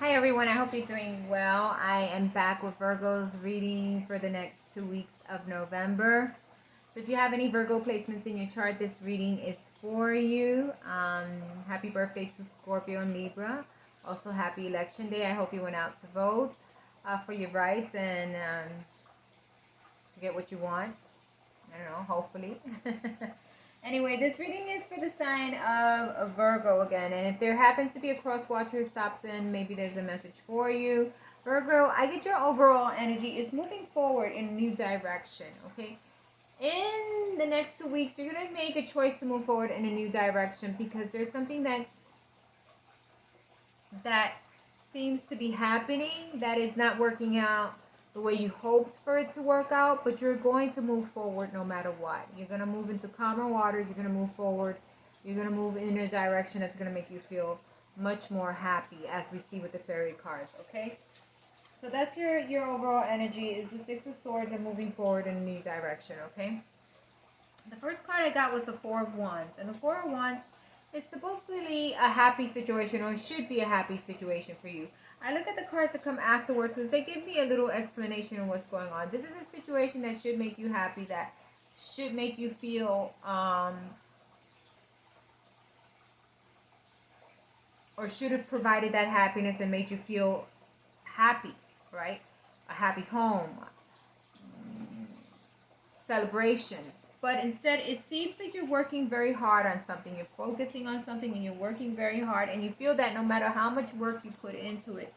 Hi everyone, I hope you're doing well. I am back with Virgo's reading for the next 2 weeks of November. So if you have any Virgo placements in your chart, this reading is for you. Happy birthday to Scorpio and Libra. Also happy election day. I hope you went out to vote for your rights and to get what you want. I don't know, hopefully. Anyway, this reading is for the sign of Virgo again. And if there happens to be a cross watcher who stops in, maybe there's a message for you. Virgo, I get your overall energy is moving forward in a new direction, okay? In the next 2 weeks, you're going to make a choice to move forward in a new direction because there's something that seems to be happening that is not working out the way you hoped for it to work out, but you're going to move forward no matter what. You're going to move into calmer waters. You're going to move forward. You're going to move in a direction that's going to make you feel much more happy, as we see with the fairy cards, okay? So that's your overall energy is the Six of Swords and moving forward in a new direction, okay? The first card I got was the Four of Wands. And the Four of Wands is supposedly a happy situation, or should be a happy situation for you. I look at the cards that come afterwards because they give me a little explanation of what's going on. This is a situation that should make you happy, that should make you feel, or should have provided that happiness and made you feel happy, right? A happy home, celebrations. But instead, it seems like you're working very hard on something. You're focusing on something and you're working very hard. And you feel that no matter how much work you put into it,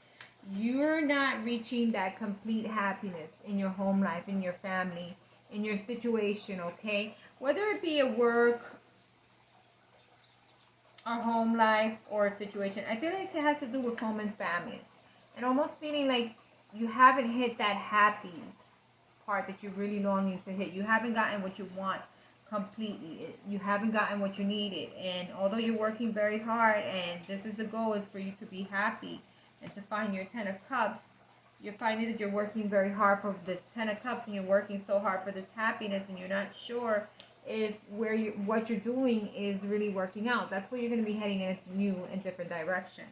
you're not reaching that complete happiness in your home life, in your family, in your situation, okay? Whether it be a work or home life or a situation, I feel like it has to do with home and family. And almost feeling like you haven't hit that happy part that you're really longing to hit. You haven't gotten what you want completely. You haven't gotten what you needed. And although you're working very hard and this is the goal, is for you to be happy and to find your Ten of Cups, you're finding that you're working very hard for this Ten of Cups and you're working so hard for this happiness and you're not sure if what you're doing is really working out. That's where you're going to be heading in a new and different direction.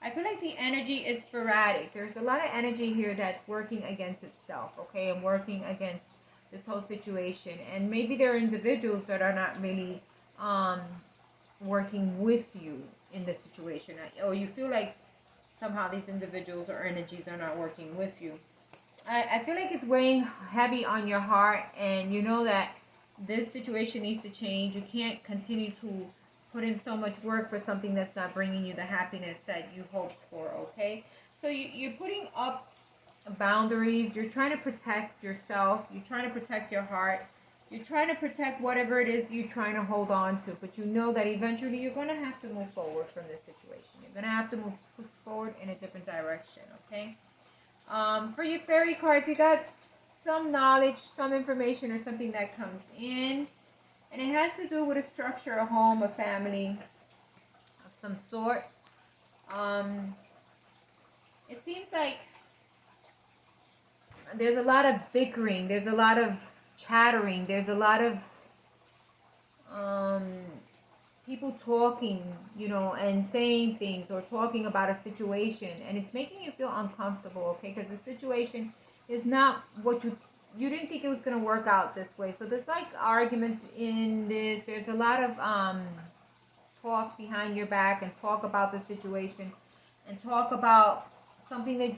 I feel like the energy is sporadic. There's a lot of energy here that's working against itself, okay, and working against this whole situation. And maybe there are individuals that are not really working with you in this situation, or you feel like somehow these individuals or energies are not working with you. I feel like it's weighing heavy on your heart, and you know that this situation needs to change. You can't continue to put in so much work for something that's not bringing you the happiness that you hoped for, okay? So you're putting up boundaries. You're trying to protect yourself. You're trying to protect your heart. You're trying to protect whatever it is you're trying to hold on to. But you know that eventually you're going to have to move forward from this situation. You're going to have to move forward in a different direction, okay? For your fairy cards, you got some knowledge, some information, or something that comes in. And it has to do with a structure, a home, a family of some sort. It seems like there's a lot of bickering. There's a lot of chattering. There's a lot of people talking, and saying things or talking about a situation. And it's making you feel uncomfortable, okay? Because the situation is not what you didn't think it was going to work out this way. So there's like arguments in this. There's a lot of talk behind your back and talk about the situation and talk about something that,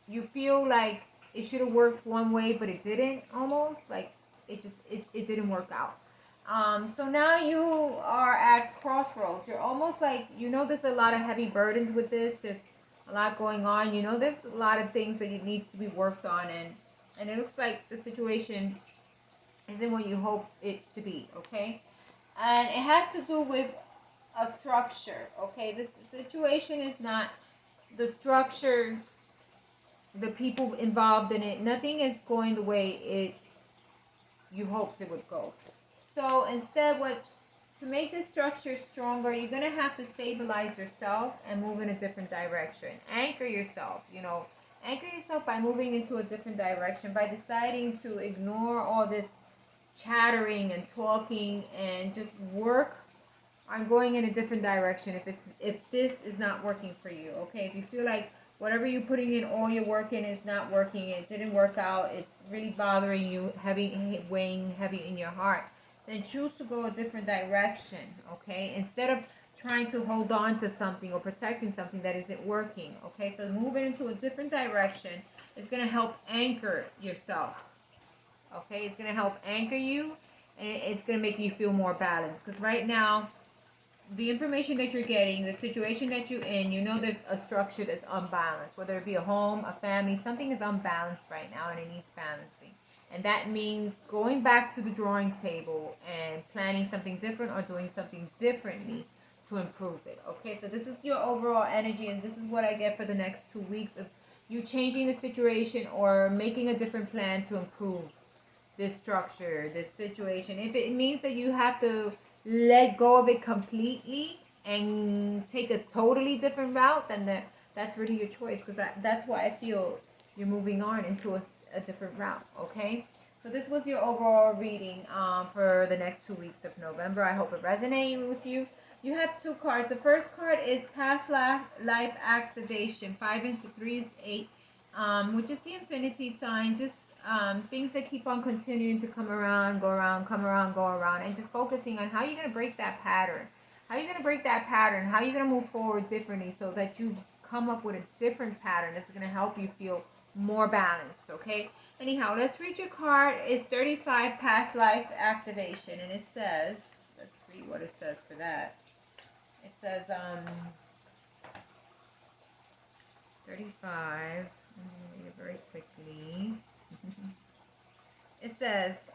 you feel like it should have worked one way, but it didn't, almost. Like it didn't work out. So now you are at crossroads. You're almost like, there's a lot of heavy burdens with this. There's a lot going on. There's a lot of things that it needs to be worked on, and it looks like the situation isn't what you hoped it to be, okay? And it has to do with a structure, okay? This situation is not the structure, the people involved in it. Nothing is going the way you hoped it would go. So instead, to make this structure stronger, you're going to have to stabilize yourself and move in a different direction. Anchor yourself, Anchor yourself by moving into a different direction, by deciding to ignore all this chattering and talking and just work on going in a different direction if this is not working for you. Okay, if you feel like whatever you're putting in all your work in is not working, it didn't work out, it's really bothering you, heavy, weighing heavy in your heart, then choose to go a different direction. Okay, instead of trying to hold on to something or protecting something that isn't working. Okay, so moving into a different direction is going to help anchor yourself. Okay, it's going to help anchor you, and it's going to make you feel more balanced, because right now the information that you're getting, the situation that you're in, you know there's a structure that's unbalanced, whether it be a home, a family, something is unbalanced right now and it needs balancing. And that means going back to the drawing table and planning something different or doing something differently to improve it. Okay, so this is your overall energy, and this is what I get for the next 2 weeks of you changing the situation or making a different plan to improve this structure, this situation. If it means that you have to let go of it completely and take a totally different route, then that's really your choice, because that's why I feel you're moving on into a different route. Okay, so this was your overall reading for the next 2 weeks of November. I hope it resonated with you. You have two cards. The first card is past life activation. 5 into 3 is 8, which is the infinity sign. Just things that keep on continuing to come around, go around, come around, go around, and just focusing on how you're going to break that pattern. How you're going to break that pattern. How you're going to move forward differently so that you come up with a different pattern that's going to help you feel more balanced. Okay? Anyhow, let's read your card. It's 35, past life activation, and it says, let's read what it says for that. It says 35. I'm going to read it very quickly. It says,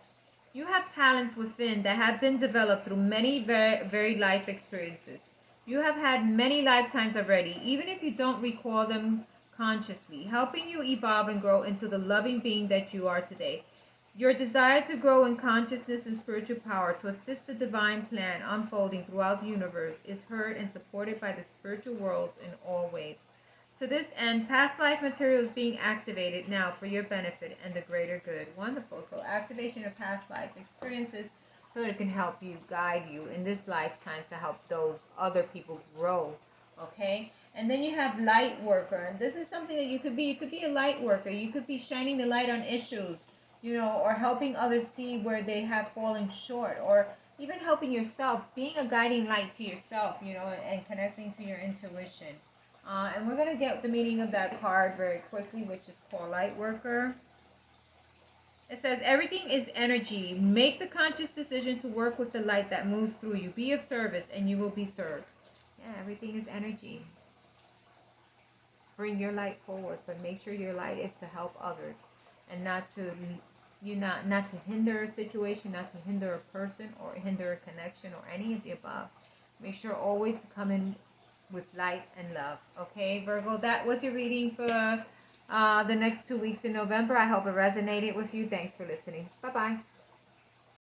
you have talents within that have been developed through many very life experiences. You have had many lifetimes already, even if you don't recall them consciously, helping you evolve and grow into the loving being that you are today. Your desire to grow in consciousness and spiritual power to assist the divine plan unfolding throughout the universe is heard and supported by the spiritual worlds in all ways. To this end, past life material is being activated now for your benefit and the greater good. Wonderful. So activation of past life experiences so it can help you, guide you in this lifetime to help those other people grow. Okay? And then you have light worker. And this is something that you could be. You could be a light worker. You could be shining the light on issues, or helping others see where they have fallen short, or even helping yourself, being a guiding light to yourself, and connecting to your intuition. And we're going to get the meaning of that card very quickly, which is called Light Worker. It says, everything is energy. Make the conscious decision to work with the light that moves through you. Be of service and you will be served. Yeah, everything is energy. Bring your light forward, but make sure your light is to help others and not to hinder a situation, not to hinder a person or hinder a connection or any of the above. Make sure always to come in with light and love. Okay, Virgo, that was your reading for the next 2 weeks in November. I hope it resonated with you. Thanks for listening. Bye-bye.